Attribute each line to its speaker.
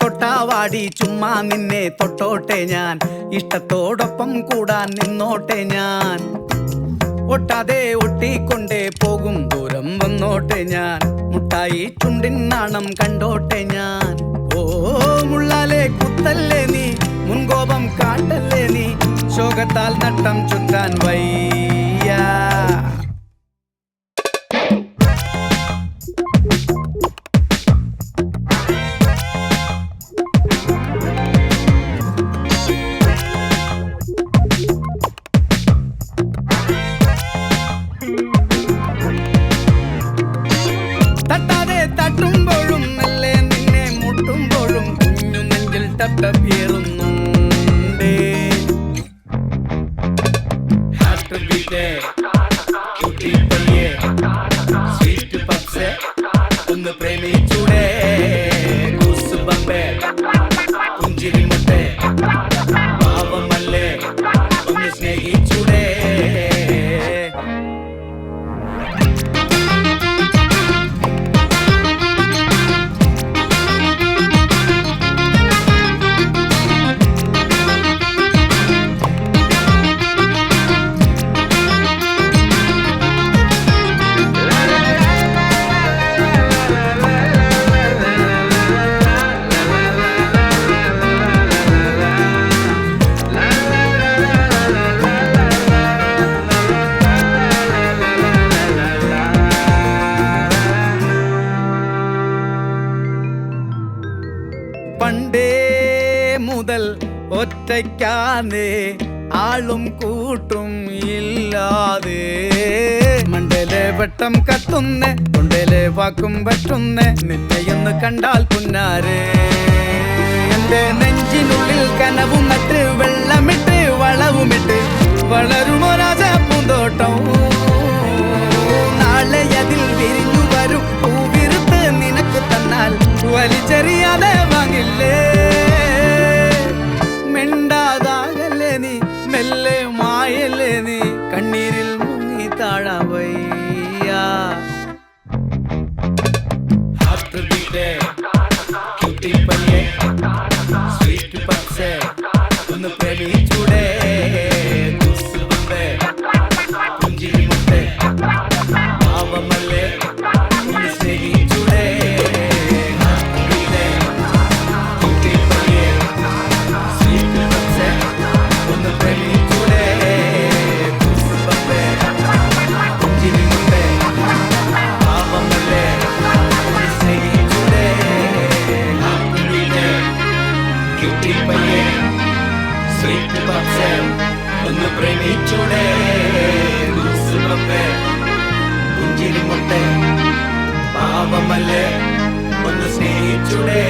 Speaker 1: തൊട്ടാവാടി ചുമ്മാ നിന്നെ തൊട്ടോട്ടെ ഞാൻ, ഇഷ്ടത്തോടൊപ്പം കൂടാൻ നിന്നോട്ടെ ഞാൻ. ഒട്ടാതെ ഒട്ടിക്കൊണ്ടേ പോകും ദൂരം വന്നോട്ടെ ഞാൻ, മുട്ടായി ചുണ്ടിൻ നാണം കണ്ടോട്ടെ ഞാൻ. ഓ മുള്ളാലെ കുത്തല്ലേ നീ, മുൻകോപം കാട്ടല്ലേ നീ, ശോകത്താൽ നട്ടം ചുറ്റാൻ വയ്യ. തട്ടാതെ തട്ടുമ്പോഴും മെല്ലെ നിന്നെ മുട്ടുമ്പോഴും കുഞ്ഞു നെഞ്ചിൽ ടപ്പേറുന്നുണ്ടേ. ഹാർട്ട് ബീറ്റ് കുട്ടി പയ്യെ സ്വീറ്റ് പപ്സ് ഒന്ന് പ്രേമിച്ചൂടെ, കൂസ് ബമ്പേ പുഞ്ചിരി മുട്ടെ പാവമല്ലേ ഒന്ന് സ്നേഹിച്ചൂടെ. പണ്ടേ മുതൽ ഒറ്റയ്ക്കാന്നേ ആളും കൂട്ടും ഇല്ലാതെ, മണ്ടയിലെ വെട്ടം കത്തുന്നേ തൊണ്ടയിലെ വാക്കും പറ്റുന്നേ, നിന്നെയൊന്ന് കണ്ടാൽ പുന്നാരേ. എന്റെ നെഞ്ചിനുള്ളിൽ കനവും നട്ട് വെള്ളമിട്ട് വളവുമിട്ട് വളരുമോ രാജാ പൂന്തോട്ടം, നാളെ അതിൽ വിരിഞ്ഞു വരും പൂവിരുത്ത് നിനക്ക് തന്നാൽ വലിച്ചെറിയാതെ വാങ്ങില്ലേ. മിണ്ടാതാകല്ലേ നീ, മെല്ലെ മായല്ലേ നീ, കണ്ണീരിൽ മുങ്ങി താഴാൻ വയ്യ. ഹാർട്ട് ബീറ്റ് കുട്ടി പയ്യെ സ്വീറ്റ് പപ്സ് ഒന്ന് പ്രേമിച്ചൂടെ, കൂസ് ബമ്പേ പുഞ്ചിരി മുട്ടെ പാവമല്ലേ ഒന്ന് സ്നേഹിച്ചൂടെ. ഒന്ന് പ്രേമിച്ചൂടെ, പുഞ്ചിരി മുട്ടെ പാവമല്ലേ ഒന്ന് സ്നേഹിച്ചൂടെ.